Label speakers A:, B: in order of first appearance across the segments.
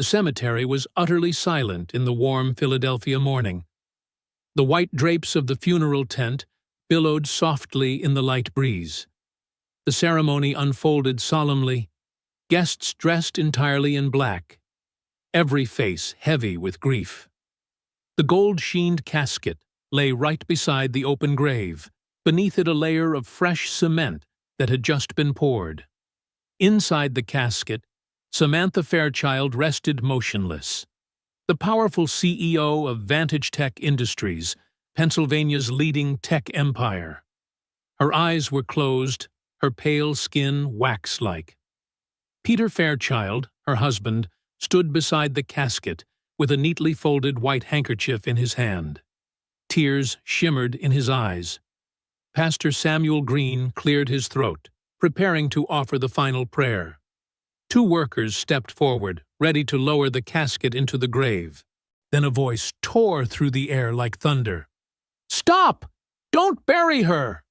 A: The cemetery was utterly silent in the warm Philadelphia morning. The white drapes of the funeral tent billowed softly in the light breeze. The ceremony unfolded solemnly, guests dressed entirely in black, every face heavy with grief. The gold-sheened casket lay right beside the open grave, beneath it a layer of fresh cement that had just been poured. Inside the casket, Samantha Fairchild rested motionless. The powerful CEO of Vantage Tech Industries, Pennsylvania's leading tech empire. Her eyes were closed, her pale skin wax-like. Peter Fairchild, her husband, stood beside the casket with a neatly folded white handkerchief in his hand. Tears shimmered in his eyes. Pastor Samuel Green cleared his throat, preparing to offer the final prayer. Two workers stepped forward, ready to lower the casket into the grave. Then a voice tore through the air like thunder. "Stop! Don't bury her!"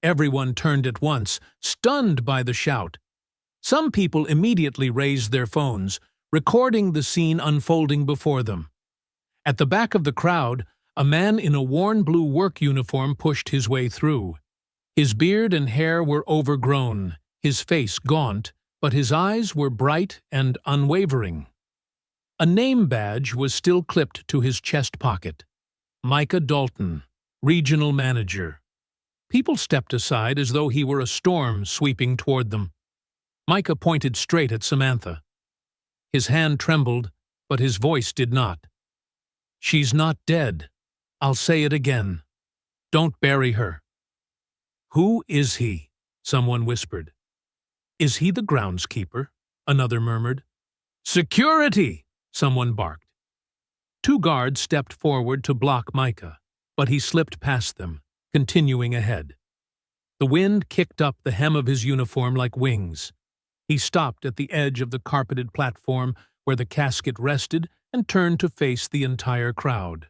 A: Everyone turned at once, stunned by the shout. Some people immediately raised their phones, recording the scene unfolding before them. At the back of the crowd, a man in a worn blue work uniform pushed his way through. His beard and hair were overgrown, his face gaunt, but his eyes were bright and unwavering. A name badge was still clipped to his chest pocket. Micah Dalton, regional manager. People stepped aside as though he were a storm sweeping toward them. Micah pointed straight at Samantha. His hand trembled, but his voice did not. "She's not dead. I'll say it again. Don't bury her." "Who is he?" someone whispered. "Is he the groundskeeper?" another murmured. "Security!" someone barked. Two guards stepped forward to block Micah, but he slipped past them, continuing ahead. The wind kicked up the hem of his uniform like wings. He stopped at the edge of the carpeted platform where the casket rested and turned to face the entire crowd.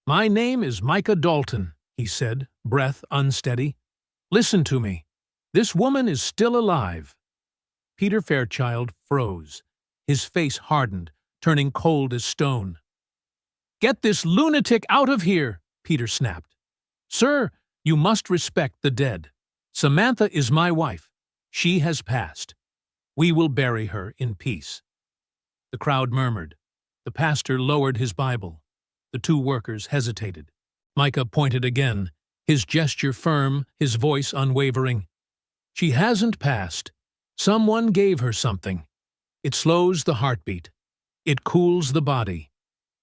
A: "My name is Micah Dalton," he said, breath unsteady. "Listen to me. This woman is still alive." Peter Fairchild froze. His face hardened, turning cold as stone. "Get this lunatic out of here!" Peter snapped. "Sir, you must respect the dead. Samantha is my wife. She has passed. We will bury her in peace." The crowd murmured. The pastor lowered his Bible. The two workers hesitated. Micah pointed again, his gesture firm, his voice unwavering. "She hasn't passed. Someone gave her something. It slows the heartbeat. It cools the body.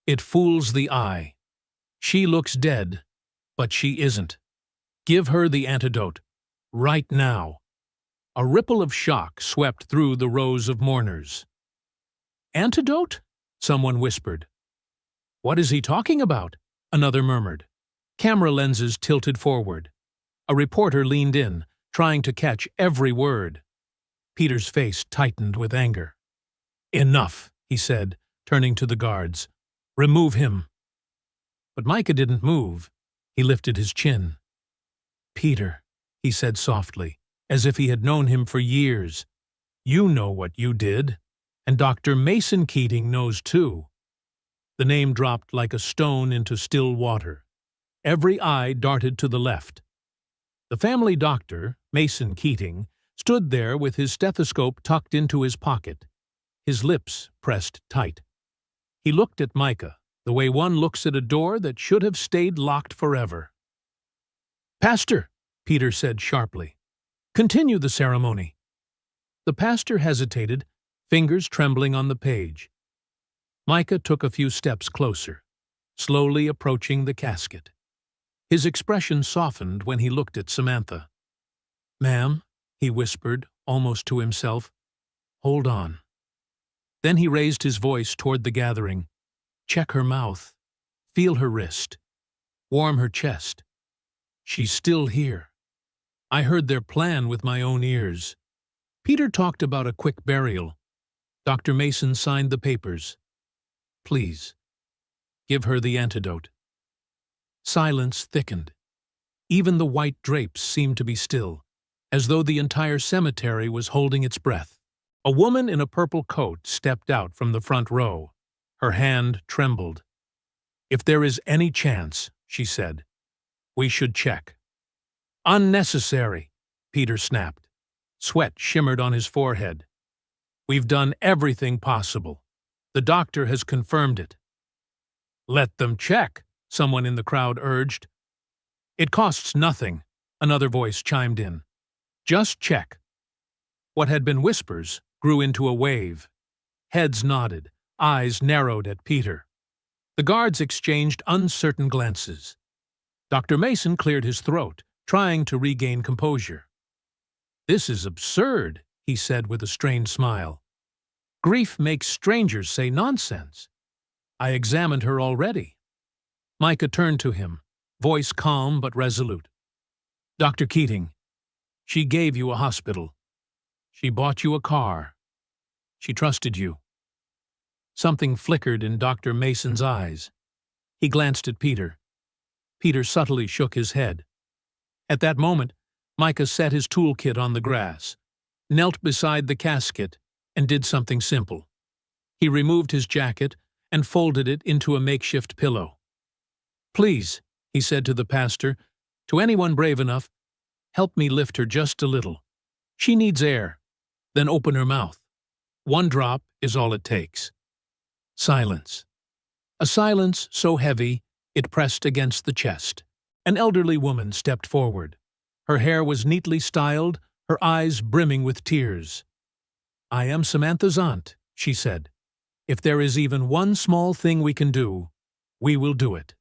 A: It fools the eye. She looks dead, but she isn't. Give her the antidote. Right now." A ripple of shock swept through the rows of mourners. "Antidote?" someone whispered. "What is he talking about?" another murmured. Camera lenses tilted forward. A reporter leaned in, trying to catch every word. Peter's face tightened with anger. "Enough," he said, turning to the guards. "Remove him." But Micah didn't move. He lifted his chin. "Peter," he said softly, as if he had known him for years, "you know what you did, and Dr. Mason Keating knows too." The name dropped like a stone into still water. Every eye darted to the left. The family doctor, Mason Keating, stood there with his stethoscope tucked into his pocket, his lips pressed tight. He looked at Micah, the way one looks at a door that should have stayed locked forever. "Pastor," Peter said sharply, "continue the ceremony." The pastor hesitated, fingers trembling on the page. Micah took a few steps closer, slowly approaching the casket. His expression softened when he looked at Samantha. "Ma'am," he whispered, almost to himself, "hold on." Then he raised his voice toward the gathering. "Check her mouth. Feel her wrist. Warm her chest. She's still here. I heard their plan with my own ears." Peter talked about a quick burial. Dr. Mason signed the papers. "Please, give her the antidote." Silence thickened. Even the white drapes seemed to be still, as though the entire cemetery was holding its breath. A woman in a purple coat stepped out from the front row. Her hand trembled. "If there is any chance," she said, "we should check." "Unnecessary," Peter snapped. Sweat shimmered on his forehead. "We've done everything possible. The doctor has confirmed it." "Let them check," someone in the crowd urged. "It costs nothing," another voice chimed in. "Just check." What had been whispers grew into a wave. Heads nodded, eyes narrowed at Peter. The guards exchanged uncertain glances. Dr. Mason cleared his throat, trying to regain composure. "This is absurd," he said with a strained smile. "Grief makes strangers say nonsense. I examined her already." Micah turned to him, voice calm but resolute. "Dr. Keating, she gave you a hospital. She bought you a car. She trusted you." Something flickered in Dr. Mason's eyes. He glanced at Peter. Peter subtly shook his head. At that moment, Micah set his toolkit on the grass, knelt beside the casket, and did something simple. He removed his jacket and folded it into a makeshift pillow. "Please," he said to the pastor, "to anyone brave enough, help me lift her just a little. She needs air. Then open her mouth. One drop is all it takes." Silence. A silence so heavy it pressed against the chest. An elderly woman stepped forward. Her hair was neatly styled, her eyes brimming with tears. "I am Samantha's aunt," she said. "If there is even one small thing we can do, we will do it."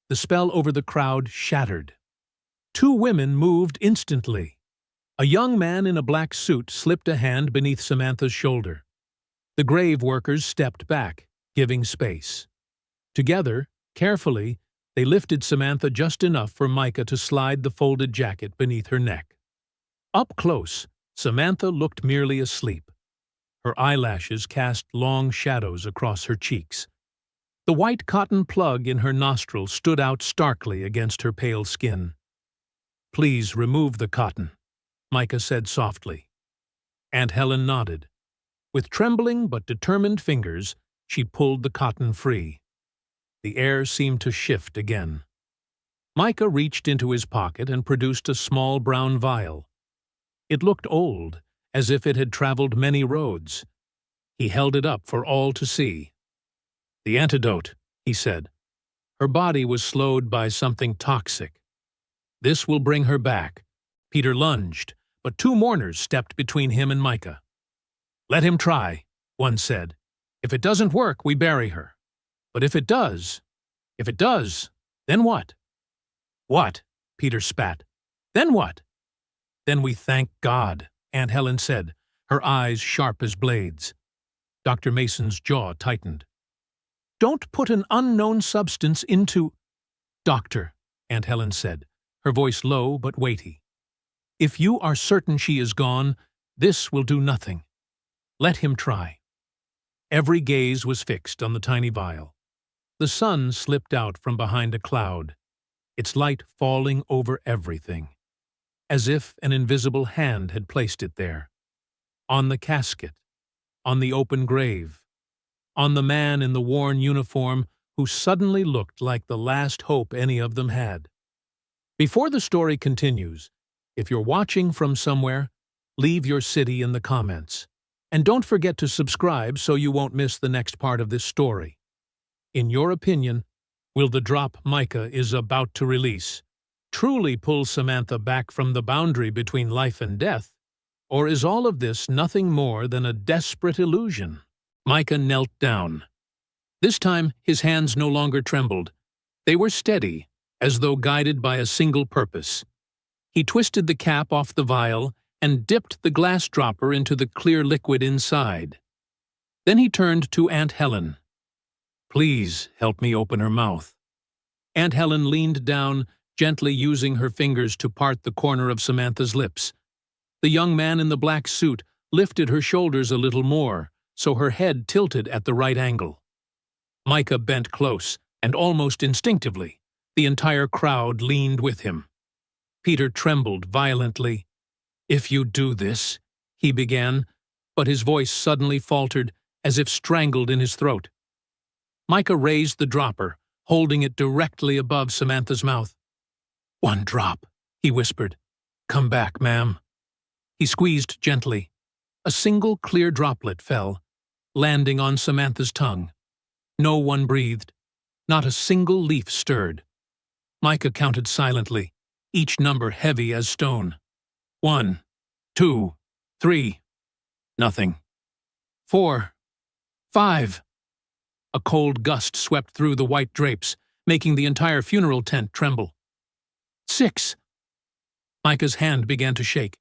A: The spell over the crowd shattered. Two women moved instantly. A young man in a black suit slipped a hand beneath Samantha's shoulder. The grave workers stepped back, giving space. Together, carefully, they lifted Samantha just enough for Micah to slide the folded jacket beneath her neck. Up close, Samantha looked merely asleep. Her eyelashes cast long shadows across her cheeks. The white cotton plug in her nostril stood out starkly against her pale skin. "Please remove the cotton," Micah said softly. Aunt Helen nodded. With trembling but determined fingers, she pulled the cotton free. The air seemed to shift again. Micah reached into his pocket and produced a small brown vial. It looked old, as if it had traveled many roads. He held it up for all to see. "The antidote," he said. "Her body was slowed by something toxic. This will bring her back." Peter lunged, but two mourners stepped between him and Micah. "Let him try," one said. "If it doesn't work, we bury her. But if it does, then what?" "What?" Peter spat. "Then what?" "Then we thank God," Aunt Helen said, her eyes sharp as blades. Dr. Mason's jaw tightened. "Don't put an unknown substance into—" "Doctor," Aunt Helen said, her voice low but weighty. "If you are certain she is gone, this will do nothing. Let him try." Every gaze was fixed on the tiny vial. The sun slipped out from behind a cloud, its light falling over everything, as if an invisible hand had placed it there. On the casket, on the open grave, on the man in the worn uniform who suddenly looked like the last hope any of them had. Before the story continues, if you're watching from somewhere, leave your city in the comments. And don't forget to subscribe so you won't miss the next part of this story. In your opinion, will the drop Micah is about to release truly pull Samantha back from the boundary between life and death? Or is all of this nothing more than a desperate illusion? Micah knelt down. This time, his hands no longer trembled. They were steady, as though guided by a single purpose. He twisted the cap off the vial and dipped the glass dropper into the clear liquid inside. Then he turned to Aunt Helen. "Please help me open her mouth." Aunt Helen leaned down, gently using her fingers to part the corner of Samantha's lips. The young man in the black suit lifted her shoulders a little more, so her head tilted at the right angle. Micah bent close, and almost instinctively, the entire crowd leaned with him. Peter trembled violently. "If you do this," he began, but his voice suddenly faltered, as if strangled in his throat. Micah raised the dropper, holding it directly above Samantha's mouth. "One drop," he whispered. "Come back, ma'am." He squeezed gently. A single clear droplet fell, landing on Samantha's tongue. No one breathed. Not a single leaf stirred. Micah counted silently, each number heavy as stone. 1, 2, 3. Nothing. 4, 5. A cold gust swept through the white drapes, making the entire funeral tent tremble. 6. Micah's hand began to shake.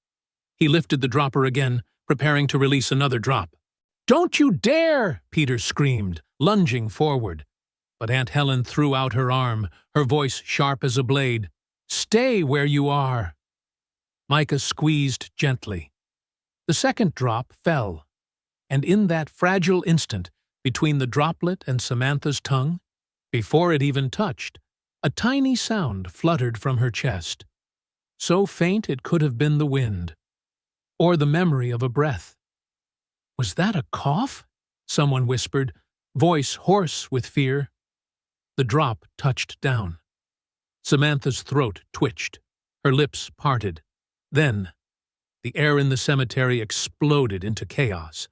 A: He lifted the dropper again, preparing to release another drop. "Don't you dare!" Peter screamed, lunging forward. But Aunt Helen threw out her arm, her voice sharp as a blade. "Stay where you are." Micah squeezed gently. The second drop fell, and in that fragile instant, between the droplet and Samantha's tongue, before it even touched, a tiny sound fluttered from her chest. So faint it could have been the wind, or the memory of a breath. "Was that a cough?" someone whispered, voice hoarse with fear. The drop touched down. Samantha's throat twitched, her lips parted. Then, the air in the cemetery exploded into chaos.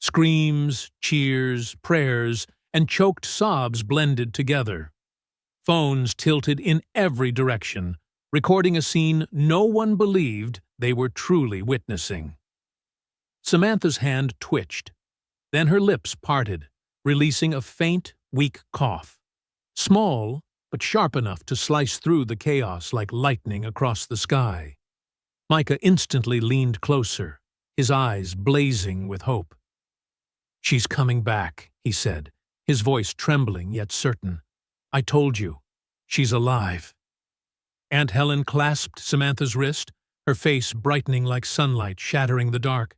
A: Screams, cheers, prayers, and choked sobs blended together. Phones tilted in every direction, recording a scene no one believed they were truly witnessing. Samantha's hand twitched. Then her lips parted, releasing a faint, weak cough. Small, but sharp enough to slice through the chaos like lightning across the sky. Micah instantly leaned closer, his eyes blazing with hope. "She's coming back," he said, his voice trembling yet certain. "I told you, she's alive." Aunt Helen clasped Samantha's wrist, her face brightening like sunlight shattering the dark.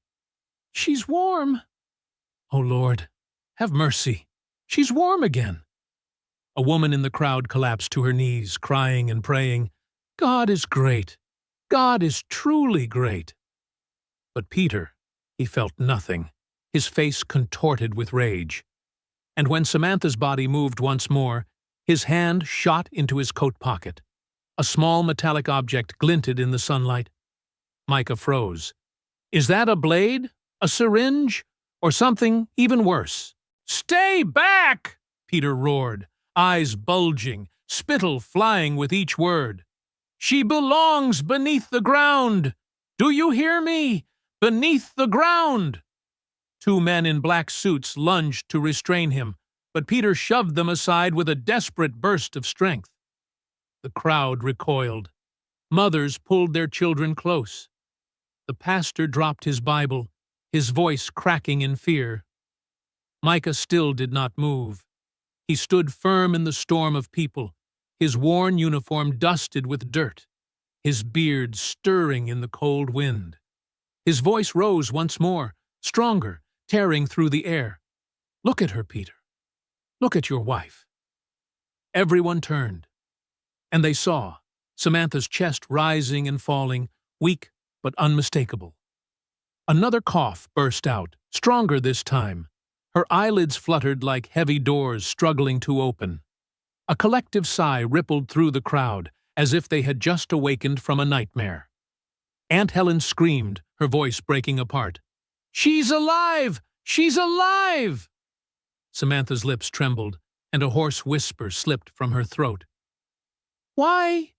A: "She's warm." "Oh, Lord, have mercy. She's warm again." A woman in the crowd collapsed to her knees, crying and praying, "God is great. God is truly great." But Peter, he felt nothing, his face contorted with rage. And when Samantha's body moved once more, his hand shot into his coat pocket. A small metallic object glinted in the sunlight. Micah froze. "Is that a blade? A syringe? Or something even worse?" "Stay back!" Peter roared, eyes bulging, spittle flying with each word. "She belongs beneath the ground! Do you hear me? Beneath the ground!" Two men in black suits lunged to restrain him, but Peter shoved them aside with a desperate burst of strength. The crowd recoiled. Mothers pulled their children close. The pastor dropped his Bible, his voice cracking in fear. Micah still did not move. He stood firm in the storm of people, his worn uniform dusted with dirt, his beard stirring in the cold wind. His voice rose once more, stronger, tearing through the air. "Look at her, Peter. Look at your wife." Everyone turned, and they saw Samantha's chest rising and falling, weak but unmistakable. Another cough burst out, stronger this time. Her eyelids fluttered like heavy doors struggling to open. A collective sigh rippled through the crowd, as if they had just awakened from a nightmare. Aunt Helen screamed, her voice breaking apart. "She's alive! She's alive!" Samantha's lips trembled, and a hoarse whisper slipped from her throat. "Why?"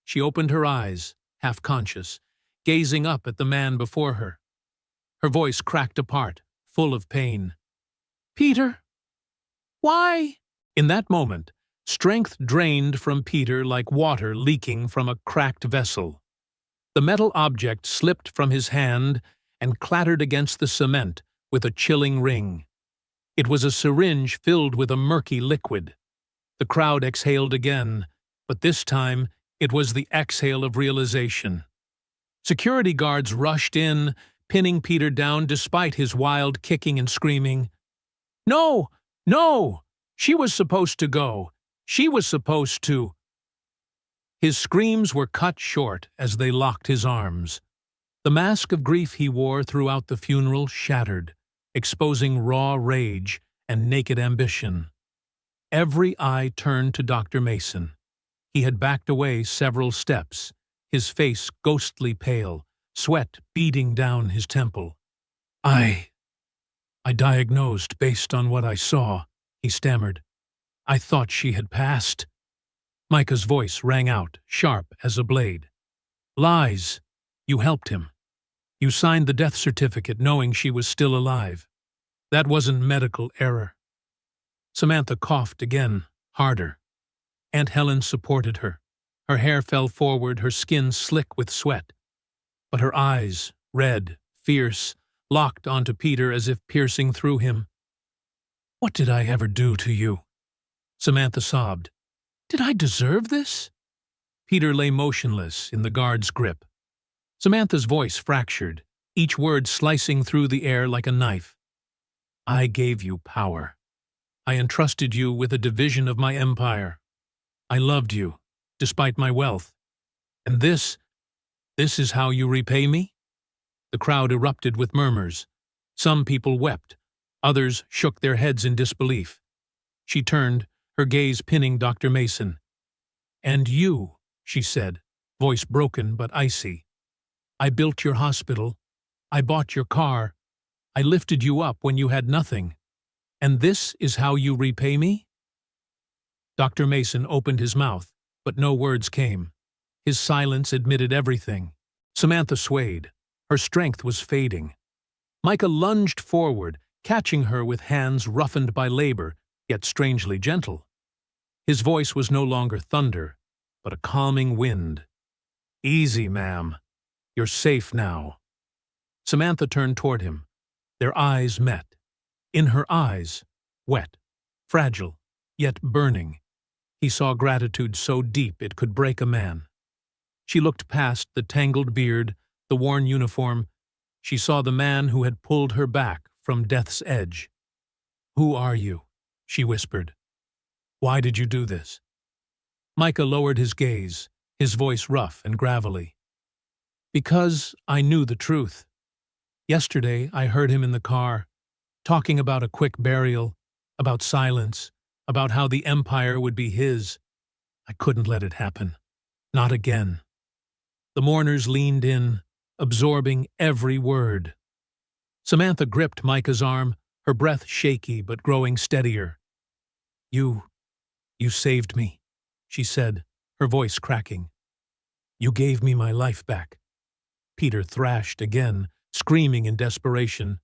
A: She opened her eyes, half-conscious, gazing up at the man before her. Her voice cracked apart, full of pain. "Peter, why?" In that moment, strength drained from Peter like water leaking from a cracked vessel. The metal object slipped from his hand and clattered against the cement with a chilling ring. It was a syringe filled with a murky liquid. The crowd exhaled again, but this time it was the exhale of realization. Security guards rushed in, pinning Peter down despite his wild kicking and screaming. "No! No! She was supposed to go! She was supposed to—" His screams were cut short as they locked his arms. The mask of grief he wore throughout the funeral shattered, exposing raw rage and naked ambition. Every eye turned to Dr. Mason. He had backed away several steps, his face ghostly pale, sweat beading down his temple. I diagnosed based on what I saw, he stammered. I thought she had passed. Micah's voice rang out, sharp as a blade. Lies! You helped him. You signed the death certificate knowing she was still alive. That wasn't medical error. Samantha coughed again, harder. Aunt Helen supported her. Her hair fell forward, her skin slick with sweat. But her eyes, red, fierce, locked onto Peter as if piercing through him. What did I ever do to you? Samantha sobbed. Did I deserve this? Peter lay motionless in the guard's grip. Samantha's voice fractured, each word slicing through the air like a knife. I gave you power. I entrusted you with a division of my empire. I loved you, despite my wealth. And this is how you repay me? The crowd erupted with murmurs. Some people wept. Others shook their heads in disbelief. She turned, her gaze pinning Dr. Mason. And you, she said, voice broken but icy. I built your hospital. I bought your car. I lifted you up when you had nothing. And this is how you repay me? Dr. Mason opened his mouth, but no words came. His silence admitted everything. Samantha swayed. Her strength was fading. Micah lunged forward, catching her with hands roughened by labor, yet strangely gentle. His voice was no longer thunder, but a calming wind. Easy, ma'am. You're safe now. Samantha turned toward him. Their eyes met. In her eyes, wet, fragile, yet burning, he saw gratitude so deep it could break a man. She looked past the tangled beard, the worn uniform. She saw the man who had pulled her back from death's edge. Who are you? She whispered. Why did you do this? Micah lowered his gaze, his voice rough and gravelly. Because I knew the truth. Yesterday I heard him in the car, talking about a quick burial, about silence, about how the empire would be his. I couldn't let it happen. Not again. The mourners leaned in, absorbing every word. Samantha gripped Micah's arm, her breath shaky but growing steadier. You saved me, she said, her voice cracking. You gave me my life back. Peter thrashed again, screaming in desperation.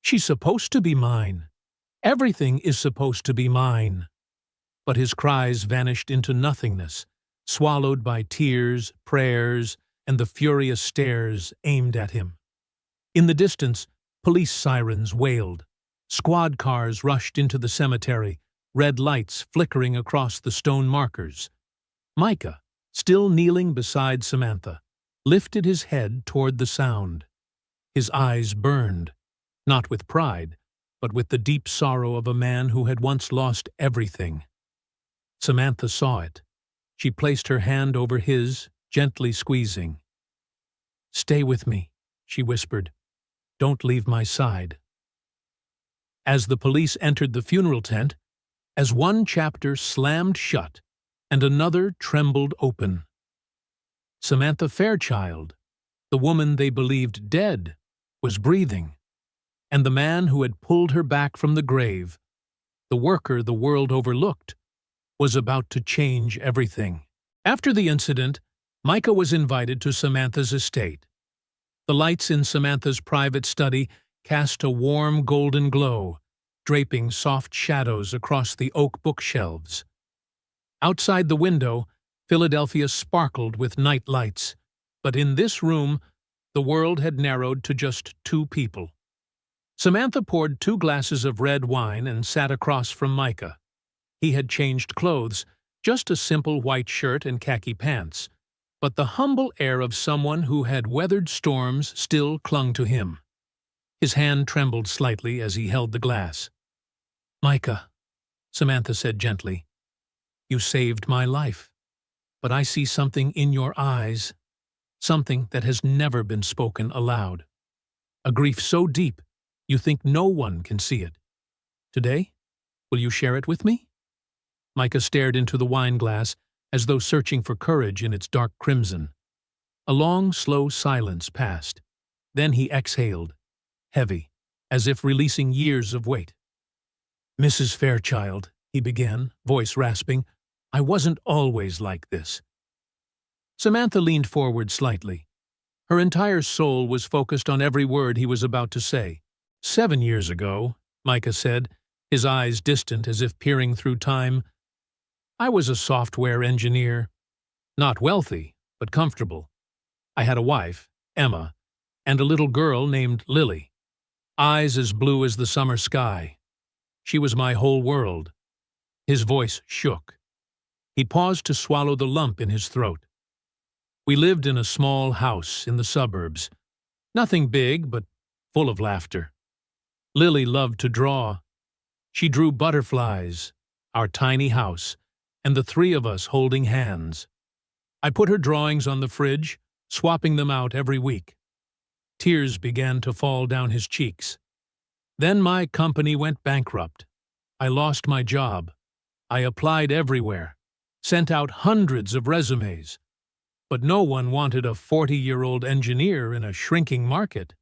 A: She's supposed to be mine. Everything is supposed to be mine. But his cries vanished into nothingness, swallowed by tears, prayers, and the furious stares aimed at him. In the distance, police sirens wailed. Squad cars rushed into the cemetery, red lights flickering across the stone markers. Micah, still kneeling beside Samantha, lifted his head toward the sound. His eyes burned, not with pride, but with the deep sorrow of a man who had once lost everything. Samantha saw it. She placed her hand over his, gently squeezing. Stay with me, she whispered. Don't leave my side. As the police entered the funeral tent, as one chapter slammed shut and another trembled open, Samantha Fairchild, the woman they believed dead, was breathing, and the man who had pulled her back from the grave, the worker the world overlooked, was about to change everything. After the incident, Micah was invited to Samantha's estate. The lights in Samantha's private study cast a warm golden glow, draping soft shadows across the oak bookshelves. Outside the window, Philadelphia sparkled with night lights, but in this room, the world had narrowed to just two people. Samantha poured 2 glasses of red wine and sat across from Micah. He had changed clothes, just a simple white shirt and khaki pants, but the humble air of someone who had weathered storms still clung to him. His hand trembled slightly as he held the glass. Micah, Samantha said gently, you saved my life, but I see something in your eyes, something that has never been spoken aloud. A grief so deep, you think no one can see it. Today, will you share it with me? Micah stared into the wine glass as though searching for courage in its dark crimson. A long, slow silence passed. Then he exhaled, heavy, as if releasing years of weight. "Mrs. Fairchild," he began, voice rasping, "I wasn't always like this." Samantha leaned forward slightly. Her entire soul was focused on every word he was about to say. 7 years ago, Micah said, his eyes distant as if peering through time, I was a software engineer. Not wealthy, but comfortable. I had a wife, Emma, and a little girl named Lily. Eyes as blue as the summer sky. She was my whole world. His voice shook. He paused to swallow the lump in his throat. We lived in a small house in the suburbs. Nothing big, but full of laughter. Lily loved to draw. She drew butterflies, our tiny house, and the three of us holding hands. I put her drawings on the fridge, swapping them out every week. Tears began to fall down his cheeks. Then my company went bankrupt. I lost my job. I applied everywhere, sent out hundreds of resumes. But no one wanted a 40-year-old engineer in a shrinking market.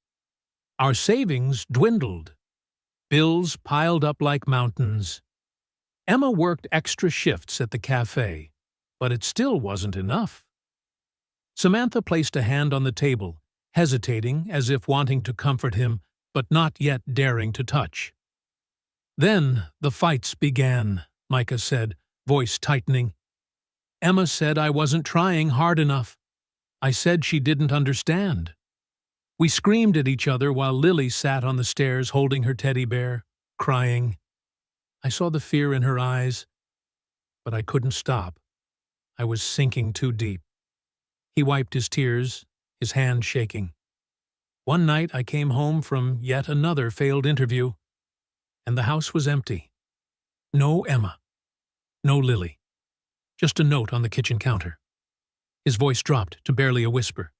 A: Our savings dwindled. Bills piled up like mountains. Emma worked extra shifts at the cafe, but it still wasn't enough. Samantha placed a hand on the table, hesitating as if wanting to comfort him, but not yet daring to touch. Then the fights began, Micah said, voice tightening. Emma said I wasn't trying hard enough. I said she didn't understand. We screamed at each other while Lily sat on the stairs holding her teddy bear, crying. I saw the fear in her eyes, but I couldn't stop. I was sinking too deep. He wiped his tears, his hand shaking. One night I came home from yet another failed interview, and the house was empty. No Emma. No Lily. Just a note on the kitchen counter. His voice dropped to barely a whisper.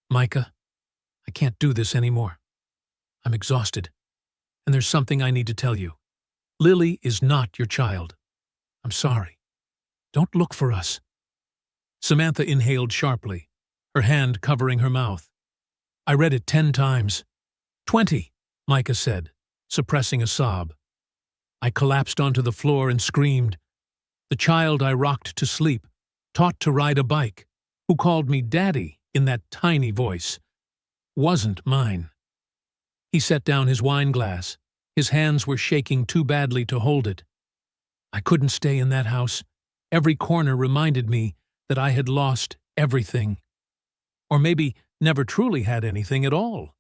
A: Micah, I can't do this anymore. I'm exhausted, and there's something I need to tell you. Lily is not your child. I'm sorry. Don't look for us. Samantha inhaled sharply, her hand covering her mouth. I read it 10 times. 20, Micah said, suppressing a sob. I collapsed onto the floor and screamed. The child I rocked to sleep, taught to ride a bike, who called me Daddy in that tiny voice, wasn't mine. He set down his wine glass. His hands were shaking too badly to hold it. I couldn't stay in that house. Every corner reminded me that I had lost everything. Or maybe never truly had anything at all.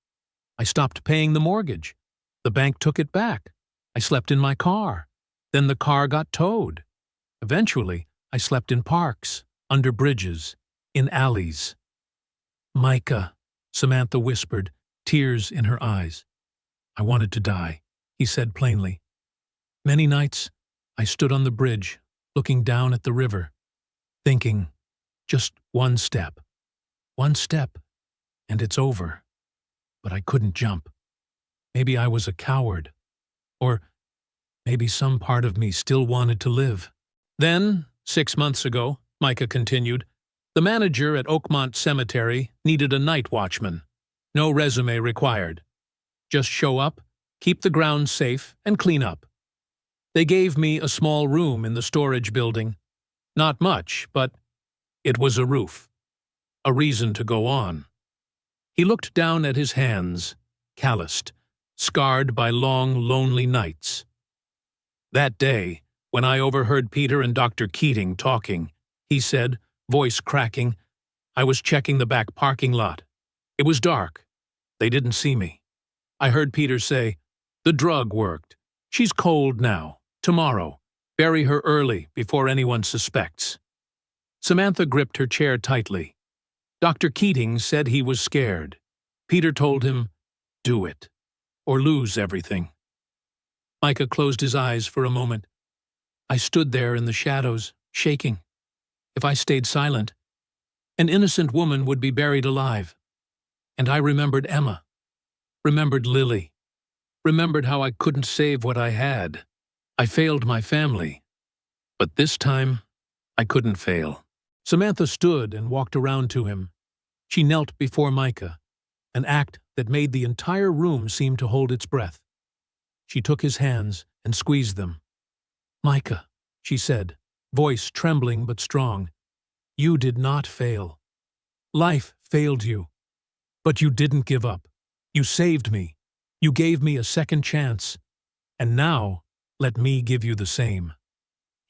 A: I stopped paying the mortgage. The bank took it back. I slept in my car. Then the car got towed. Eventually, I slept in parks, under bridges, in alleys. Micah, Samantha whispered, tears in her eyes. I wanted to die, he said plainly. Many nights, I stood on the bridge, looking down at the river, thinking, just one step, and it's over. But I couldn't jump. Maybe I was a coward, or maybe some part of me still wanted to live. Then, 6 months ago, Micah continued, the manager at Oakmont Cemetery needed a night watchman. No resume required. Just show up, keep the grounds safe, and clean up. They gave me a small room in the storage building. Not much, but it was a roof. A reason to go on. He looked down at his hands, calloused, scarred by long, lonely nights. That day, when I overheard Peter and Dr. Keating talking, he said, voice cracking, I was checking the back parking lot. It was dark. They didn't see me. I heard Peter say, the drug worked. She's cold now. Tomorrow. Bury her early before anyone suspects. Samantha gripped her chair tightly. Dr. Keating said he was scared. Peter told him, do it, or lose everything. Micah closed his eyes for a moment. I stood there in the shadows, shaking. If I stayed silent, An innocent woman would be buried alive. And I remembered Emma, remembered Lily, remembered how I couldn't save what I had. I failed my family. But this time, I couldn't fail. Samantha stood and walked around to him. She knelt before Micah, an act that made the entire room seem to hold its breath. She took his hands and squeezed them. "Micah," she said, voice trembling but strong, "you did not fail. Life failed you. But you didn't give up. You saved me. You gave me a second chance. And now, let me give you the same."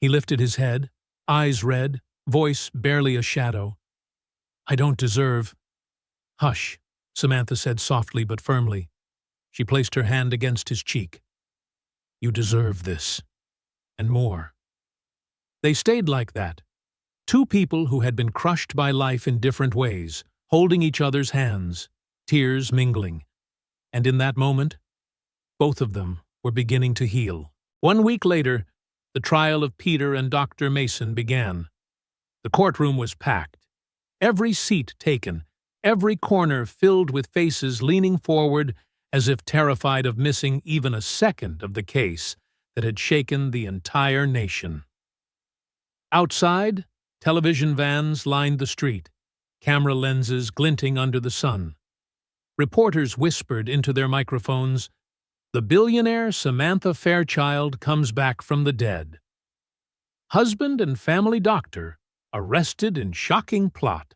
A: He lifted his head, eyes red, voice barely a shadow. "I don't deserve—" "Hush," Samantha said softly but firmly. She placed her hand against his cheek. "You deserve this. And more." They stayed like that. Two people who had been crushed by life in different ways, holding each other's hands, tears mingling. And in that moment, both of them were beginning to heal. 1 week later, the trial of Peter and Dr. Mason began. The courtroom was packed. Every seat taken, every corner filled with faces leaning forward as if terrified of missing even a second of the case that had shaken the entire nation. Outside, television vans lined the street, camera lenses glinting under the sun. Reporters whispered into their microphones, "The billionaire Samantha Fairchild comes back from the dead. Husband and family doctor arrested in shocking plot."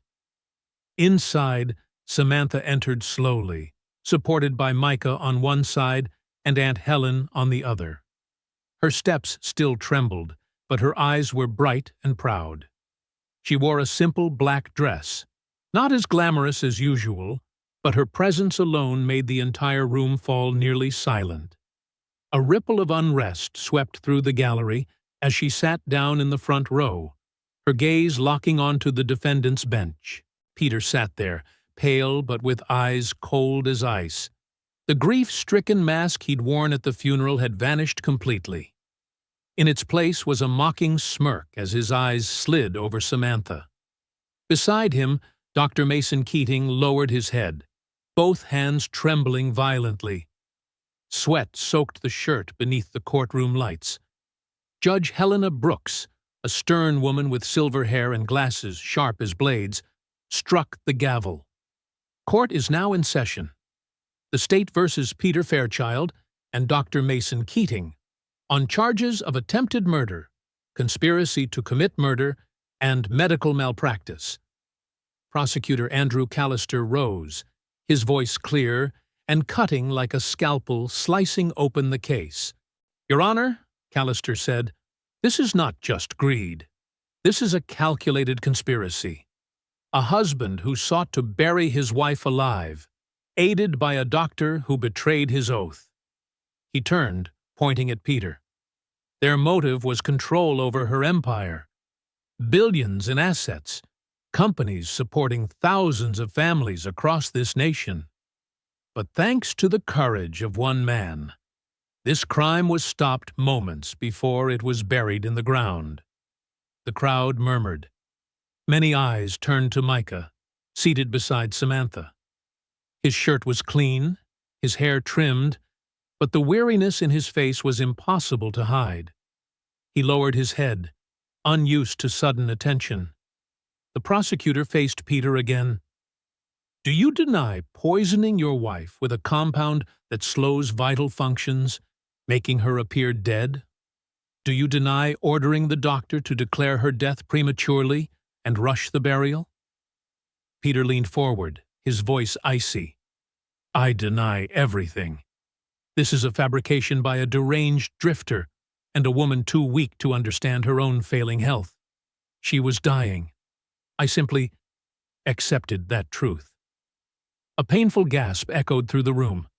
A: Inside, Samantha entered slowly, supported by Micah on one side and Aunt Helen on the other. Her steps still trembled, but her eyes were bright and proud. She wore a simple black dress, not as glamorous as usual, but her presence alone made the entire room fall nearly silent. A ripple of unrest swept through the gallery as she sat down in the front row, her gaze locking onto the defendant's bench. Peter sat there, pale but with eyes cold as ice. The grief-stricken mask he'd worn at the funeral had vanished completely. In its place was a mocking smirk as his eyes slid over Samantha. Beside him, Dr. Mason Keating lowered his head, both hands trembling violently. Sweat soaked the shirt beneath the courtroom lights. Judge Helena Brooks, a stern woman with silver hair and glasses sharp as blades, struck the gavel. Court is now in session. The state versus Peter Fairchild and Dr. Mason Keating on charges of attempted murder, conspiracy to commit murder, and medical malpractice. Prosecutor Andrew Callister rose, his voice clear and cutting like a scalpel slicing open the case. "Your Honor," Callister said, "this is not just greed. This is a calculated conspiracy. A husband who sought to bury his wife alive, aided by a doctor who betrayed his oath." He turned, pointing at Peter. Their motive was control over her empire. Billions in assets, companies supporting thousands of families across this nation. But thanks to the courage of one man, this crime was stopped moments before it was buried in the ground. The crowd murmured. Many eyes turned to Micah, seated beside Samantha. His shirt was clean, his hair trimmed, but the weariness in his face was impossible to hide. He lowered his head, unused to sudden attention. The prosecutor faced Peter again. "Do you deny poisoning your wife with a compound that slows vital functions, making her appear dead? Do you deny ordering the doctor to declare her death prematurely and rush the burial?" Peter leaned forward, his voice icy. "I deny everything. This is a fabrication by a deranged drifter and a woman too weak to understand her own failing health. She was dying. I simply accepted that truth." A painful gasp echoed through the room.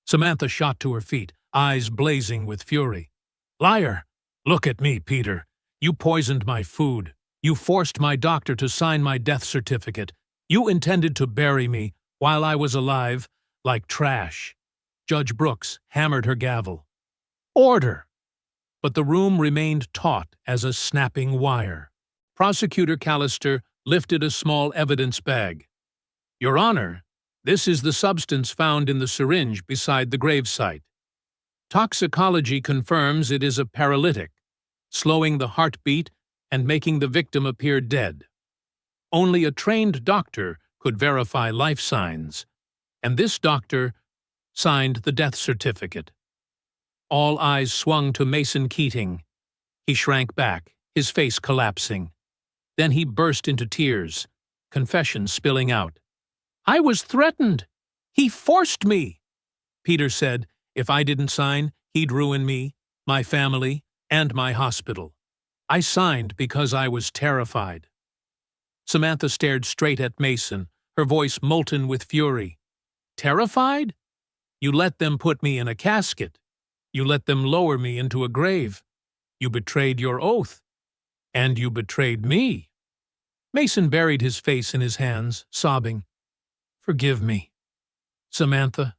A: Samantha shot to her feet, eyes blazing with fury. "Liar! Look at me, Peter. You poisoned my food. You forced my doctor to sign my death certificate. You intended to bury me while I was alive, like trash." Judge Brooks hammered her gavel. "Order!" But the room remained taut as a snapping wire. Prosecutor Callister lifted a small evidence bag. "Your Honor, this is the substance found in the syringe beside the gravesite. Toxicology confirms it is a paralytic, slowing the heartbeat and making the victim appear dead. Only a trained doctor could verify life signs, and this doctor signed the death certificate." All eyes swung to Mason Keating. He shrank back, his face collapsing. Then he burst into tears, confession spilling out. "I was threatened. He forced me." Peter said, "If I didn't sign, he'd ruin me, my family, and my hospital. I signed because I was terrified." Samantha stared straight at Mason, her voice molten with fury. "Terrified? You let them put me in a casket. You let them lower me into a grave. You betrayed your oath. And you betrayed me." Mason buried his face in his hands, sobbing. "Forgive me. Samantha,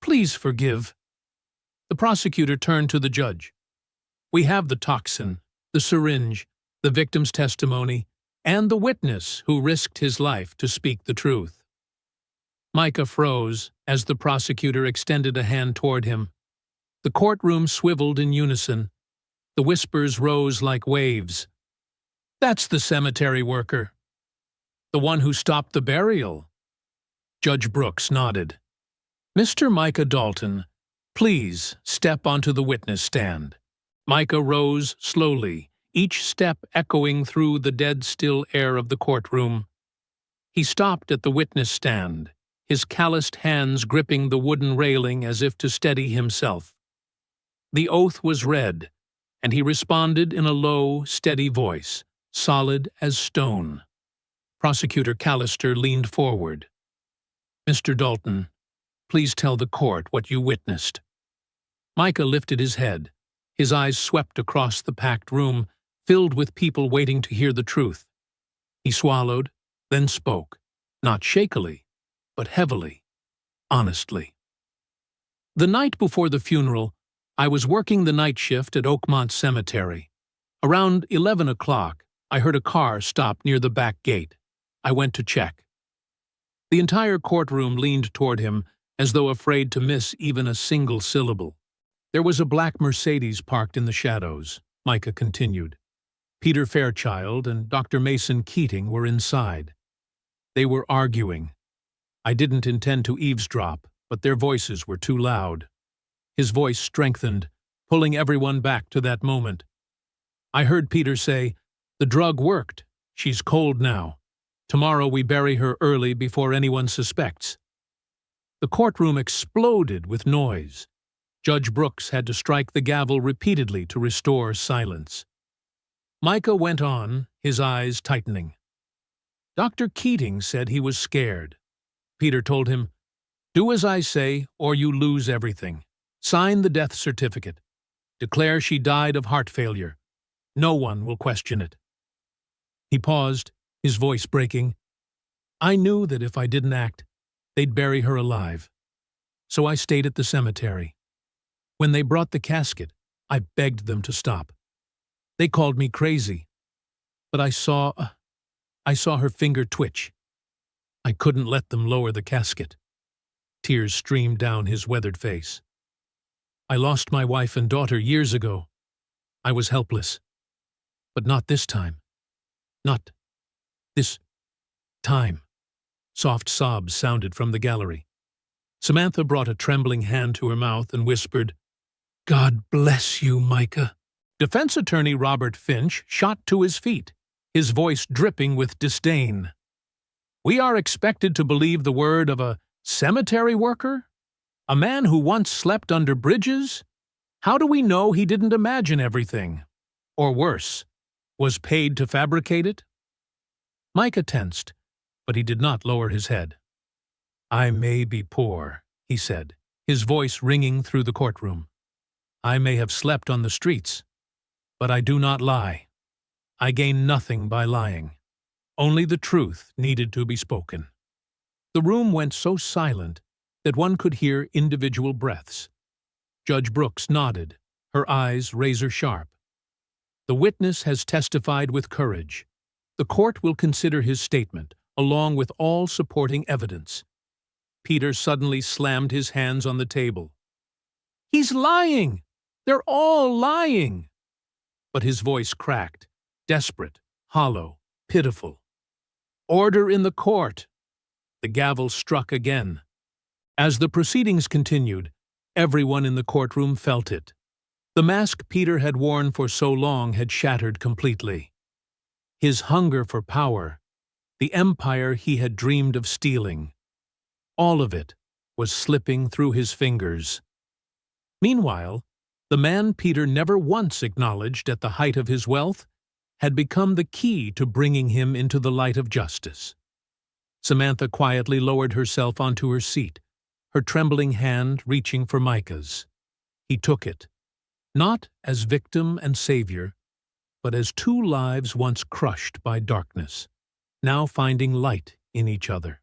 A: please forgive." The prosecutor turned to the judge. "We have the toxin, the syringe, the victim's testimony, and the witness who risked his life to speak the truth." Micah froze as the prosecutor extended a hand toward him. The courtroom swiveled in unison. The whispers rose like waves. "That's the cemetery worker. The one who stopped the burial." Judge Brooks nodded. "Mr. Micah Dalton, please step onto the witness stand." Micah rose slowly, each step echoing through the dead-still air of the courtroom. He stopped at the witness stand, his calloused hands gripping the wooden railing as if to steady himself. The oath was read, and he responded in a low, steady voice, solid as stone. Prosecutor Callister leaned forward. "Mr. Dalton, please tell the court what you witnessed." Micah lifted his head. His eyes swept across the packed room, filled with people waiting to hear the truth. He swallowed, then spoke, not shakily, but heavily, honestly. "The night before the funeral, I was working the night shift at Oakmont Cemetery. Around 11 o'clock, I heard a car stop near the back gate. I went to check." The entire courtroom leaned toward him, as though afraid to miss even a single syllable. "There was a black Mercedes parked in the shadows," Micah continued. "Peter Fairchild and Dr. Mason Keating were inside. They were arguing. I didn't intend to eavesdrop, but their voices were too loud." His voice strengthened, pulling everyone back to that moment. "I heard Peter say, 'The drug worked. She's cold now. Tomorrow we bury her early before anyone suspects.'" The courtroom exploded with noise. Judge Brooks had to strike the gavel repeatedly to restore silence. Micah went on, his eyes tightening. "Dr. Keating said he was scared. Peter told him, 'Do as I say, or you lose everything. Sign the death certificate. Declare she died of heart failure. No one will question it.'" He paused, his voice breaking. "I knew that if I didn't act, they'd bury her alive. So I stayed at the cemetery. When they brought the casket, I begged them to stop. They called me crazy. But I saw her finger twitch. I couldn't let them lower the casket." Tears streamed down his weathered face. "I lost my wife and daughter years ago. I was helpless. But not this time. Not this time." Soft sobs sounded from the gallery. Samantha brought a trembling hand to her mouth and whispered, "God bless you, Micah." Defense attorney Robert Finch shot to his feet, his voice dripping with disdain. "We are expected to believe the word of a cemetery worker? A man who once slept under bridges? How do we know he didn't imagine everything? Or worse, was paid to fabricate it?" Micah tensed, but he did not lower his head. "I may be poor," he said, his voice ringing through the courtroom. "I may have slept on the streets, but I do not lie. I gain nothing by lying. Only the truth needed to be spoken." The room went so silent that one could hear individual breaths. Judge Brooks nodded, her eyes razor-sharp. "The witness has testified with courage. The court will consider his statement, along with all supporting evidence. Peter suddenly slammed his hands on the table. He's lying! They're all lying! But his voice cracked, desperate, hollow, pitiful. Order in the court! The gavel struck again. As the proceedings continued, everyone in the courtroom felt it. The mask Peter had worn for so long had shattered completely. His hunger for power, the empire he had dreamed of stealing, all of it was slipping through his fingers. Meanwhile, the man Peter never once acknowledged at the height of his wealth had become the key to bringing him into the light of justice. Samantha quietly lowered herself onto her seat, her trembling hand reaching for Micah's. He took it, not as victim and savior, but as two lives once crushed by darkness, now finding light in each other.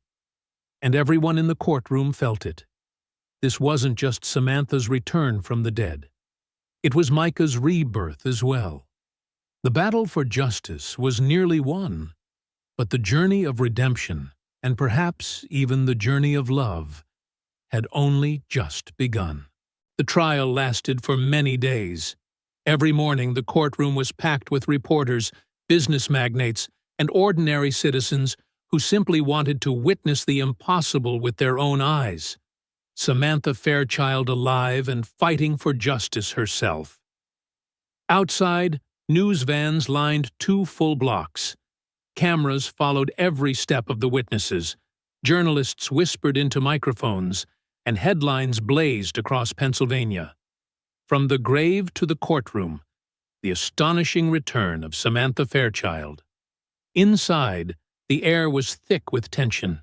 A: And everyone in the courtroom felt it. This wasn't just Samantha's return from the dead. It was Micah's rebirth as well. The battle for justice was nearly won, but the journey of redemption, and perhaps even the journey of love, had only just begun. The trial lasted for many days. Every morning the courtroom was packed with reporters, business magnates, and ordinary citizens who simply wanted to witness the impossible with their own eyes. Samantha Fairchild alive and fighting for justice herself. Outside, news vans lined 2 full blocks. Cameras followed every step of the witnesses. Journalists whispered into microphones, and headlines blazed across Pennsylvania. From the grave to the courtroom, the astonishing return of Samantha Fairchild. Inside, the air was thick with tension.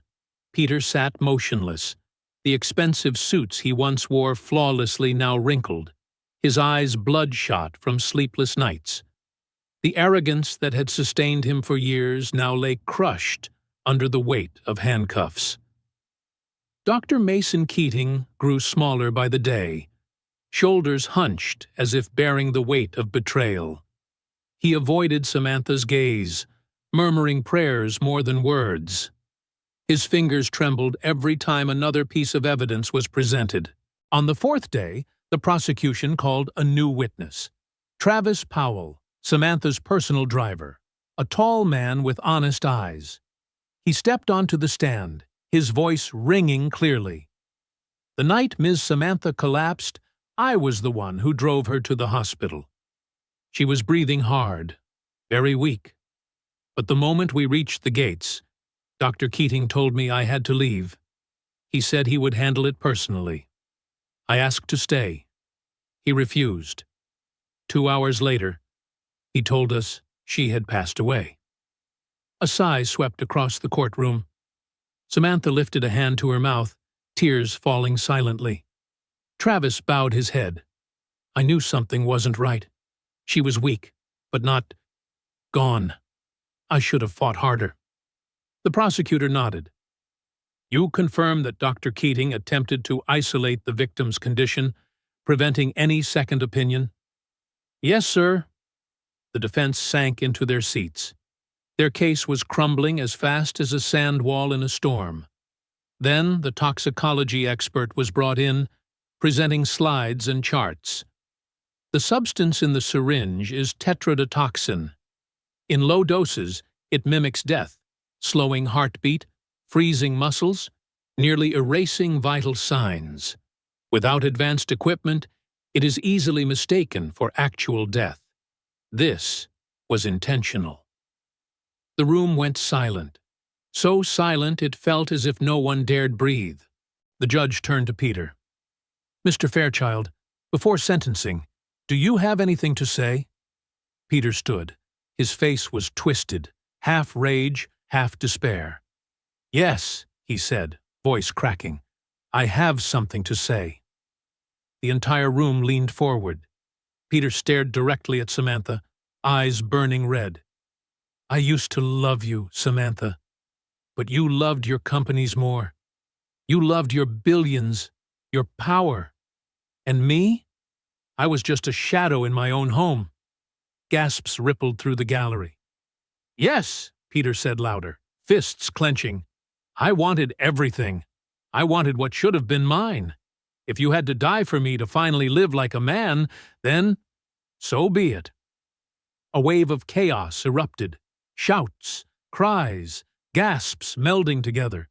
A: Peter sat motionless, the expensive suits he once wore flawlessly now wrinkled, his eyes bloodshot from sleepless nights. The arrogance that had sustained him for years now lay crushed under the weight of handcuffs. Dr. Mason Keating grew smaller by the day, shoulders hunched as if bearing the weight of betrayal. He avoided Samantha's gaze, murmuring prayers more than words. His fingers trembled every time another piece of evidence was presented. On the 4th day, the prosecution called a new witness. Travis Powell, Samantha's personal driver, a tall man with honest eyes. He stepped onto the stand, his voice ringing clearly. The night Ms. Samantha collapsed, I was the one who drove her to the hospital. She was breathing hard, very weak. But the moment we reached the gates, Dr. Keating told me I had to leave. He said he would handle it personally. I asked to stay. He refused. 2 hours later, he told us she had passed away. A sigh swept across the courtroom. Samantha lifted a hand to her mouth, tears falling silently. Travis bowed his head. I knew something wasn't right. She was weak, but not gone. I should have fought harder. The prosecutor nodded. You confirm that Dr. Keating attempted to isolate the victim's condition, preventing any second opinion? Yes, sir. The defense sank into their seats. Their case was crumbling as fast as a sand wall in a storm. Then the toxicology expert was brought in, presenting slides and charts. The substance in the syringe is tetrodotoxin. In low doses, it mimics death, slowing heartbeat, freezing muscles, nearly erasing vital signs. Without advanced equipment, it is easily mistaken for actual death. This was intentional. The room went silent. So silent it felt as if no one dared breathe. The judge turned to Peter. Mr. Fairchild, before sentencing, do you have anything to say? Peter stood. His face was twisted, half rage, half despair. Yes, he said, voice cracking. I have something to say. The entire room leaned forward. Peter stared directly at Samantha, eyes burning red. I used to love you, Samantha, but you loved your companies more. You loved your billions, your power. And me? I was just a shadow in my own home. Gasps rippled through the gallery. Yes, Peter said louder, fists clenching. "I wanted everything. I wanted what should have been mine. If you had to die for me to finally live like a man, then so be it." A wave of chaos erupted. Shouts, cries, gasps melding together.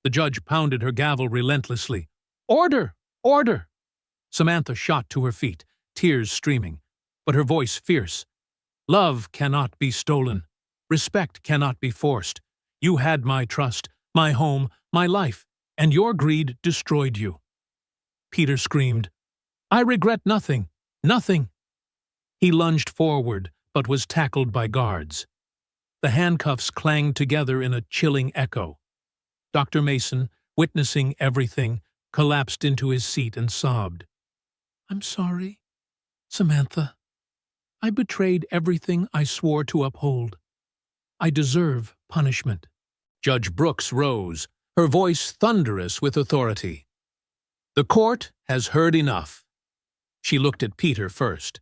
A: The judge pounded her gavel relentlessly. "Order! Order!" Samantha shot to her feet, tears streaming, but her voice fierce. "Love cannot be stolen. Respect cannot be forced. You had my trust, my home, my life, and your greed destroyed you." Peter screamed, "I regret nothing, nothing." He lunged forward, but was tackled by guards. The handcuffs clanged together in a chilling echo. Dr. Mason, witnessing everything, collapsed into his seat and sobbed. "I'm sorry, Samantha. I betrayed everything I swore to uphold. I deserve punishment." Judge Brooks rose, her voice thunderous with authority. "The court has heard enough." She looked at Peter first.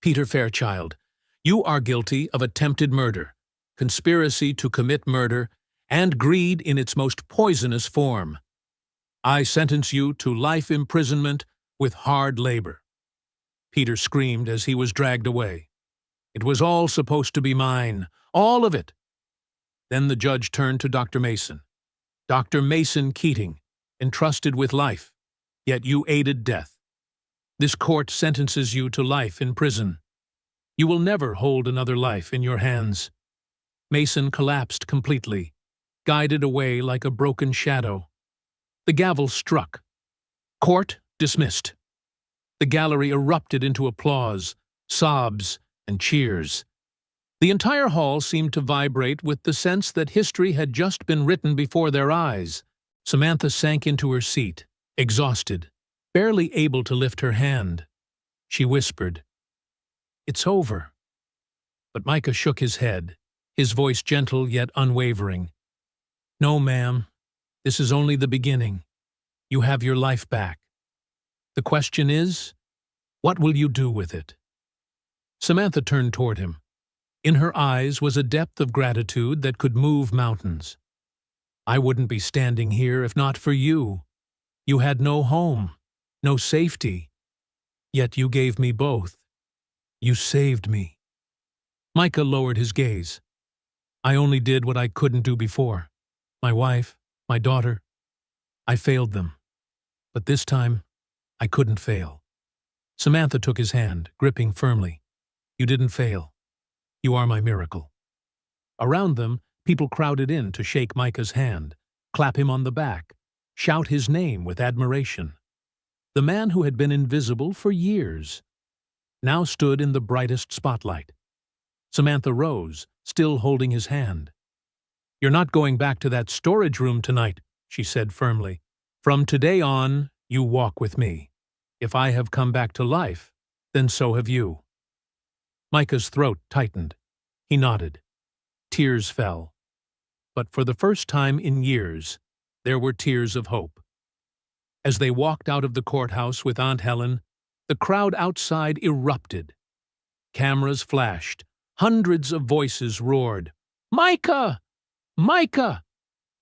A: "Peter Fairchild, you are guilty of attempted murder, conspiracy to commit murder, and greed in its most poisonous form. I sentence you to life imprisonment with hard labor." Peter screamed as he was dragged away. "It was all supposed to be mine, all of it." Then the judge turned to Dr. Mason. "Dr. Mason Keating, entrusted with life, yet you aided death. This court sentences you to life in prison. You will never hold another life in your hands." Mason collapsed completely, guided away like a broken shadow. The gavel struck. Court dismissed. The gallery erupted into applause, sobs, and cheers. The entire hall seemed to vibrate with the sense that history had just been written before their eyes. Samantha sank into her seat, exhausted, barely able to lift her hand. She whispered, "It's over." But Micah shook his head, his voice gentle yet unwavering. "No, ma'am. This is only the beginning. You have your life back. The question is, what will you do with it?" Samantha turned toward him. In her eyes was a depth of gratitude that could move mountains. "I wouldn't be standing here if not for you. You had no home, no safety. Yet you gave me both. You saved me." Micah lowered his gaze. "I only did what I couldn't do before. My wife, my daughter. I failed them. But this time, I couldn't fail." Samantha took his hand, gripping firmly. "You didn't fail. You are my miracle." Around them, people crowded in to shake Micah's hand, clap him on the back, shout his name with admiration. The man who had been invisible for years now stood in the brightest spotlight. Samantha rose, still holding his hand. "You're not going back to that storage room tonight," she said firmly. "From today on, you walk with me. If I have come back to life, then so have you." Micah's throat tightened. He nodded. Tears fell. But for the first time in years, there were tears of hope. As they walked out of the courthouse with Aunt Helen, the crowd outside erupted. Cameras flashed. Hundreds of voices roared, "Micah! Micah!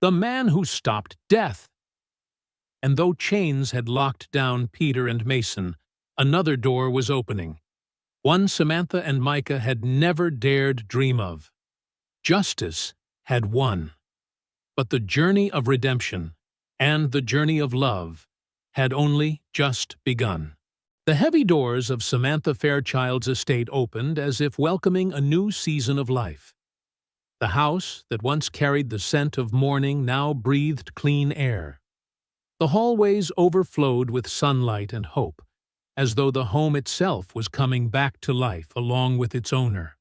A: The man who stopped death!" And though chains had locked down Peter and Mason, another door was opening. One Samantha and Micah had never dared dream of. Justice had won. But the journey of redemption and the journey of love had only just begun. The heavy doors of Samantha Fairchild's estate opened as if welcoming a new season of life. The house that once carried the scent of morning now breathed clean air. The hallways overflowed with sunlight and hope, as though the home itself was coming back to life along with its owner.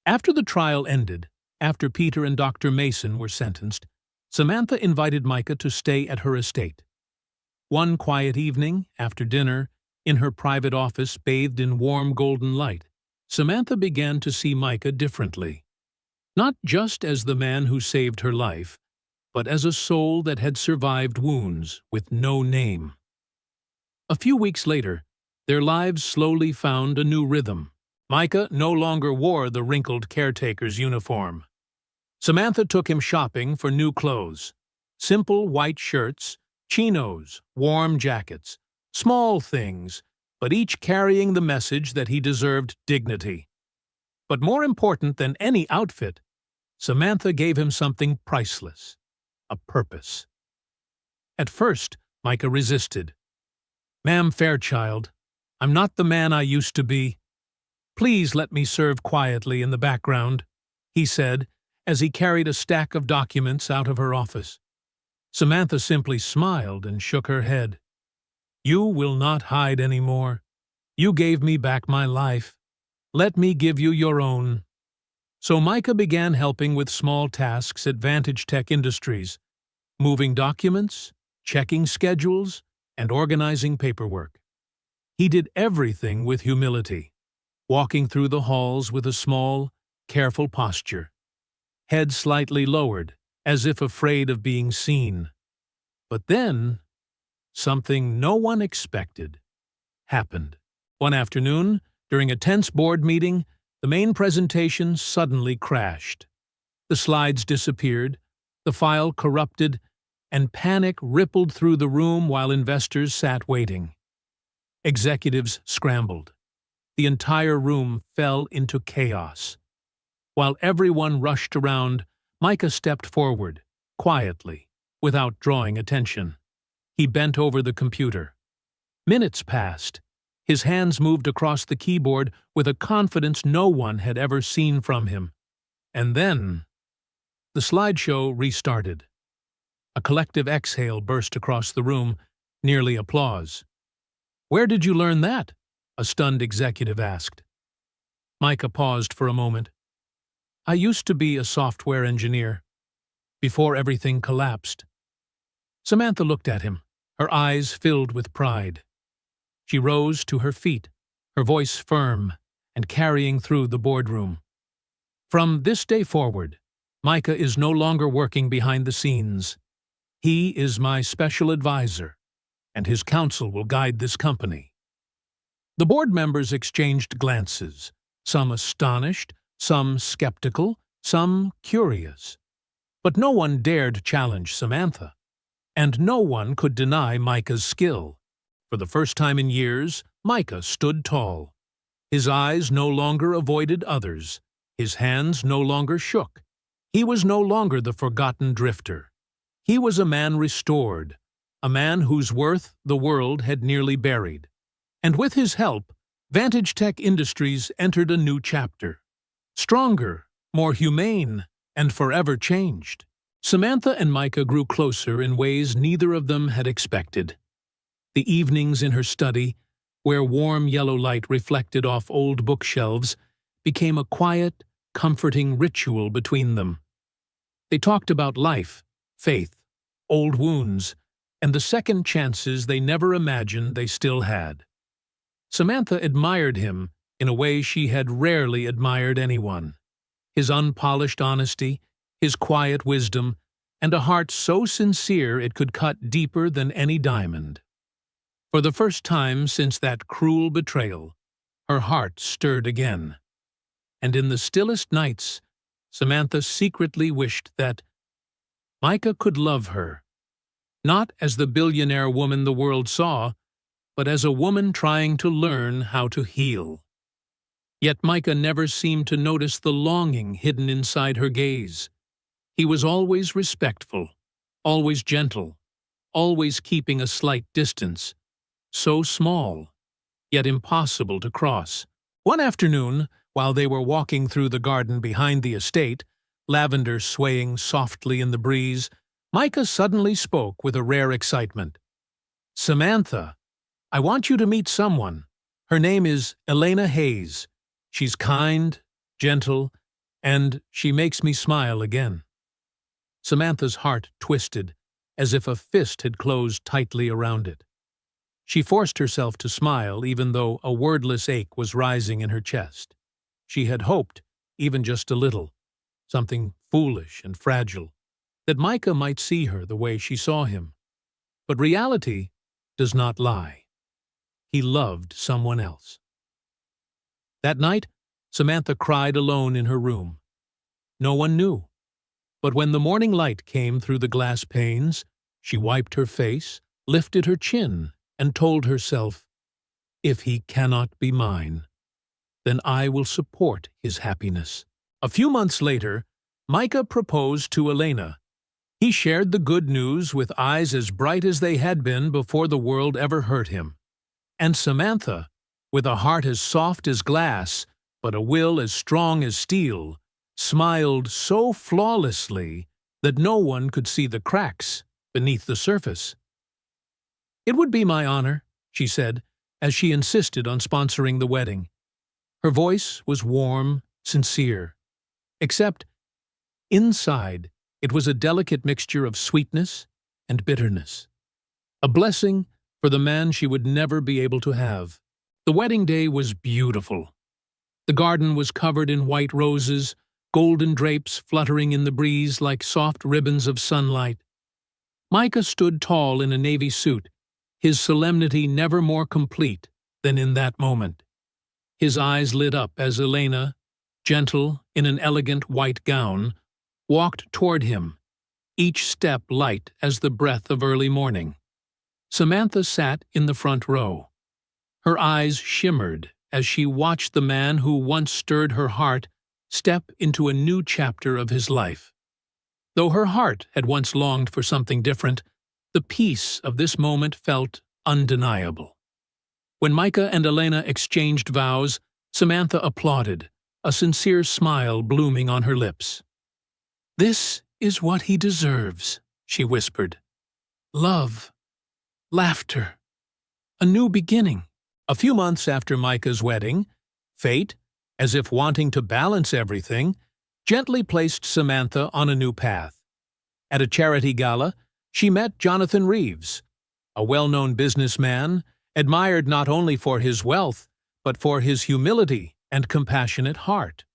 A: After the trial ended, after Peter and Dr. Mason were sentenced, Samantha invited Micah to stay at her estate. One quiet evening, after dinner, in her private office bathed in warm golden light, Samantha began to see Micah differently. Not just as the man who saved her life, but as a soul that had survived wounds with no name. A few weeks later, their lives slowly found a new rhythm. Micah no longer wore the wrinkled caretaker's uniform. Samantha took him shopping for new clothes. Simple white shirts, chinos, warm jackets, small things, but each carrying the message that he deserved dignity. But more important than any outfit, Samantha gave him something priceless, a purpose. At first, Micah resisted. "Ma'am Fairchild, I'm not the man I used to be. Please let me serve quietly in the background," he said, as he carried a stack of documents out of her office. Samantha simply smiled and shook her head. "You will not hide any more. You gave me back my life. Let me give you your own." So Micah began helping with small tasks at Vantage Tech Industries, moving documents, checking schedules, and organizing paperwork. He did everything with humility, walking through the halls with a small, careful posture, head slightly lowered, as if afraid of being seen. But then, something no one expected happened. One afternoon, during a tense board meeting, the main presentation suddenly crashed. The slides disappeared, the file corrupted, and panic rippled through the room while investors sat waiting. Executives scrambled. The entire room fell into chaos. While everyone rushed around, Micah stepped forward, quietly, without drawing attention. He bent over the computer. Minutes passed. His hands moved across the keyboard with a confidence no one had ever seen from him. And then, the slideshow restarted. A collective exhale burst across the room, nearly applause. "Where did you learn that?" a stunned executive asked. Micah paused for a moment. "I used to be a software engineer, before everything collapsed." Samantha looked at him, her eyes filled with pride. She rose to her feet, her voice firm and carrying through the boardroom. "From this day forward, Micah is no longer working behind the scenes. He is my special advisor, and his counsel will guide this company." The board members exchanged glances, some astonished, some skeptical, some curious. But no one dared challenge Samantha, and no one could deny Micah's skill. For the first time in years, Micah stood tall. His eyes no longer avoided others. His hands no longer shook. He was no longer the forgotten drifter. He was a man restored, a man whose worth the world had nearly buried. And with his help, Vantage Tech Industries entered a new chapter. Stronger, more humane, and forever changed. Samantha and Micah grew closer in ways neither of them had expected. The evenings in her study, where warm yellow light reflected off old bookshelves, became a quiet, comforting ritual between them. They talked about life, faith, old wounds, and the second chances they never imagined they still had. Samantha admired him in a way she had rarely admired anyone. His unpolished honesty, his quiet wisdom, and a heart so sincere it could cut deeper than any diamond. For the first time since that cruel betrayal, her heart stirred again. And in the stillest nights, Samantha secretly wished that Micah could love her, not as the billionaire woman the world saw, but as a woman trying to learn how to heal. Yet Micah never seemed to notice the longing hidden inside her gaze. He was always respectful, always gentle, always keeping a slight distance, so small, yet impossible to cross. One afternoon, while they were walking through the garden behind the estate, lavender swaying softly in the breeze, Micah suddenly spoke with a rare excitement. "Samantha, I want you to meet someone. Her name is Elena Hayes. She's kind, gentle, and she makes me smile again." Samantha's heart twisted, as if a fist had closed tightly around it. She forced herself to smile even though a wordless ache was rising in her chest. She had hoped, even just a little, something foolish and fragile, that Micah might see her the way she saw him. But reality does not lie. He loved someone else. That night, Samantha cried alone in her room. No one knew. But when the morning light came through the glass panes, she wiped her face, lifted her chin, and told herself, "If he cannot be mine, then I will support his happiness." A few months later, Micah proposed to Elena. He shared the good news with eyes as bright as they had been before the world ever hurt him. And Samantha, with a heart as soft as glass, but a will as strong as steel, smiled so flawlessly that no one could see the cracks beneath the surface. "It would be my honor," she said, as she insisted on sponsoring the wedding. Her voice was warm, sincere. Except, inside, it was a delicate mixture of sweetness and bitterness. A blessing for the man she would never be able to have. The wedding day was beautiful. The garden was covered in white roses, golden drapes fluttering in the breeze like soft ribbons of sunlight. Micah stood tall in a navy suit, his solemnity never more complete than in that moment. His eyes lit up as Elena, gentle in an elegant white gown, walked toward him, each step light as the breath of early morning. Samantha sat in the front row. Her eyes shimmered as she watched the man who once stirred her heart step into a new chapter of his life. Though her heart had once longed for something different, the peace of this moment felt undeniable. When Micah and Elena exchanged vows, Samantha applauded, a sincere smile blooming on her lips. "This is what he deserves," she whispered. "Love, laughter, a new beginning." A few months after Micah's wedding, fate, as if wanting to balance everything, gently placed Samantha on a new path. At a charity gala, she met Jonathan Reeves, a well-known businessman, admired not only for his wealth, but for his humility and compassionate heart.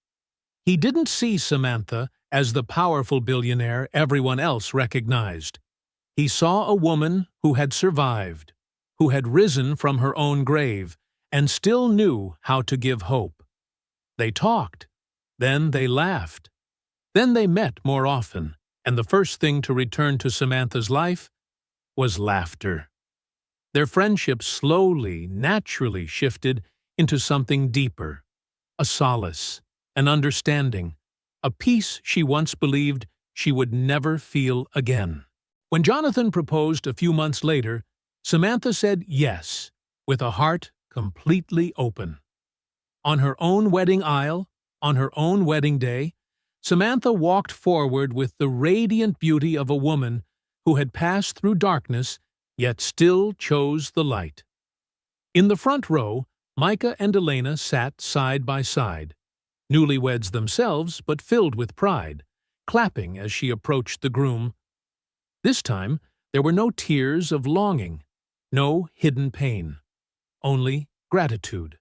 A: He didn't see Samantha as the powerful billionaire everyone else recognized. He saw a woman who had survived, who had risen from her own grave, and still knew how to give hope. They talked, then they laughed. Then they met more often, and the first thing to return to Samantha's life was laughter. Their friendship slowly, naturally shifted into something deeper, a solace, an understanding, a peace she once believed she would never feel again. When Jonathan proposed a few months later, Samantha said yes, with a heart completely open. On her own wedding aisle, on her own wedding day, Samantha walked forward with the radiant beauty of a woman who had passed through darkness, yet still chose the light. In the front row, Micah and Elena sat side by side, newlyweds themselves but filled with pride, clapping as she approached the groom. This time, there were no tears of longing, no hidden pain, only gratitude,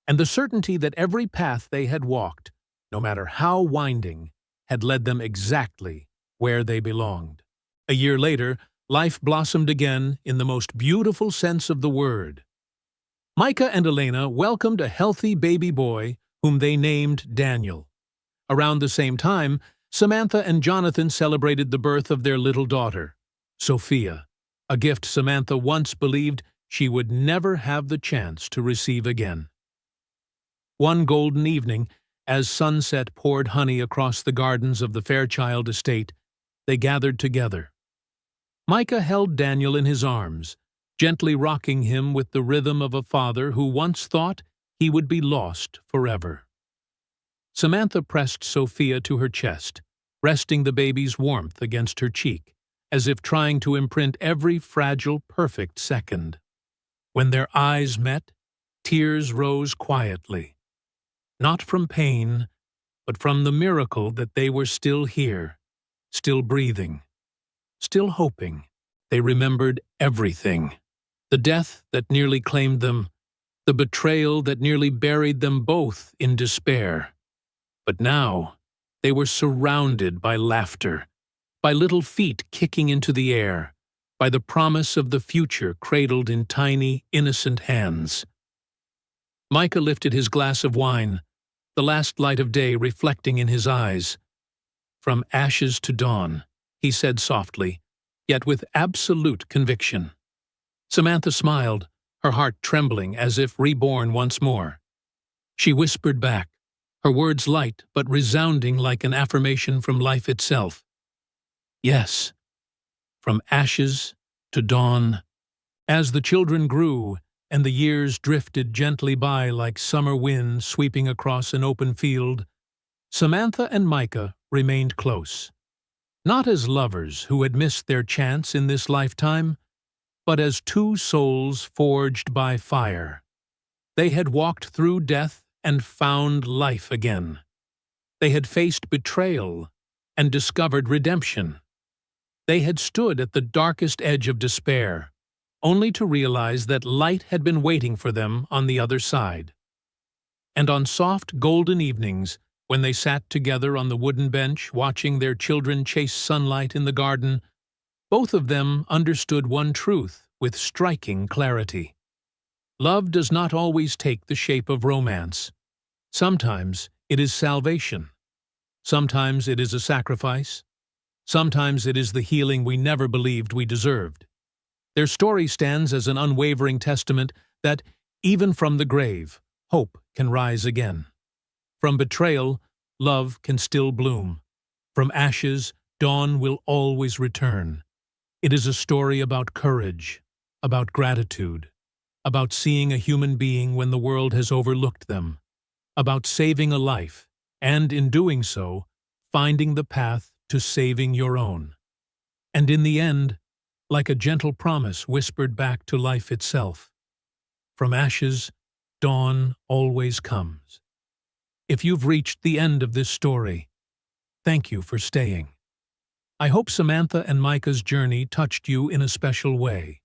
A: and the certainty that every path they had walked, no matter how winding, had led them exactly where they belonged. A year later, life blossomed again in the most beautiful sense of the word. Micah and Elena welcomed a healthy baby boy whom they named Daniel. Around the same time, Samantha and Jonathan celebrated the birth of their little daughter, Sophia, a gift Samantha once believed she would never have the chance to receive again. One golden evening, as sunset poured honey across the gardens of the Fairchild estate, they gathered together. Micah held Daniel in his arms, gently rocking him with the rhythm of a father who once thought he would be lost forever. Samantha pressed Sophia to her chest, resting the baby's warmth against her cheek, as if trying to imprint every fragile, perfect second. When their eyes met, tears rose quietly, not from pain, but from the miracle that they were still here, still breathing, still hoping. They remembered everything. The death that nearly claimed them, the betrayal that nearly buried them both in despair. But now, they were surrounded by laughter, by little feet kicking into the air, by the promise of the future cradled in tiny, innocent hands. Micah lifted his glass of wine, the last light of day reflecting in his eyes. From ashes to dawn, he said softly, yet with absolute conviction. Samantha smiled, her heart trembling as if reborn once more. She whispered back, her words light but resounding like an affirmation from life itself. Yes, from ashes to dawn. As the children grew and the years drifted gently by like summer wind sweeping across an open field, Samantha and Micah remained close. Not as lovers who had missed their chance in this lifetime, but as two souls forged by fire. They had walked through death and found life again. They had faced betrayal and discovered redemption. They had stood at the darkest edge of despair, only to realize that light had been waiting for them on the other side. And on soft, golden evenings, when they sat together on the wooden bench watching their children chase sunlight in the garden, both of them understood one truth with striking clarity. Love does not always take the shape of romance. Sometimes it is salvation. Sometimes it is a sacrifice. Sometimes it is the healing we never believed we deserved. Their story stands as an unwavering testament that, even from the grave, hope can rise again. From betrayal, love can still bloom. From ashes, dawn will always return. It is a story about courage, about gratitude, about seeing a human being when the world has overlooked them, about saving a life, and in doing so, finding the path to saving your own. And in the end, like a gentle promise whispered back to life itself, from ashes, dawn always comes. If you've reached the end of this story, thank you for staying. I hope Samantha and Micah's journey touched you in a special way.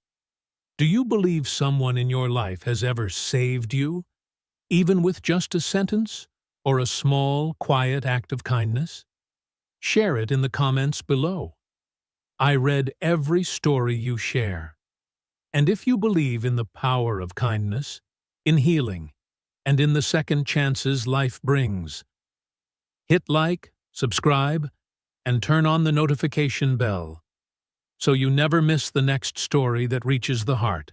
A: Do you believe someone in your life has ever saved you, even with just a sentence or a small, quiet act of kindness? Share it in the comments below. I read every story you share. And if you believe in the power of kindness, in healing, and in the second chances life brings, hit like, subscribe, and turn on the notification bell so you never miss the next story that reaches the heart.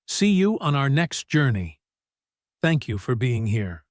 A: See you on our next journey. Thank you for being here.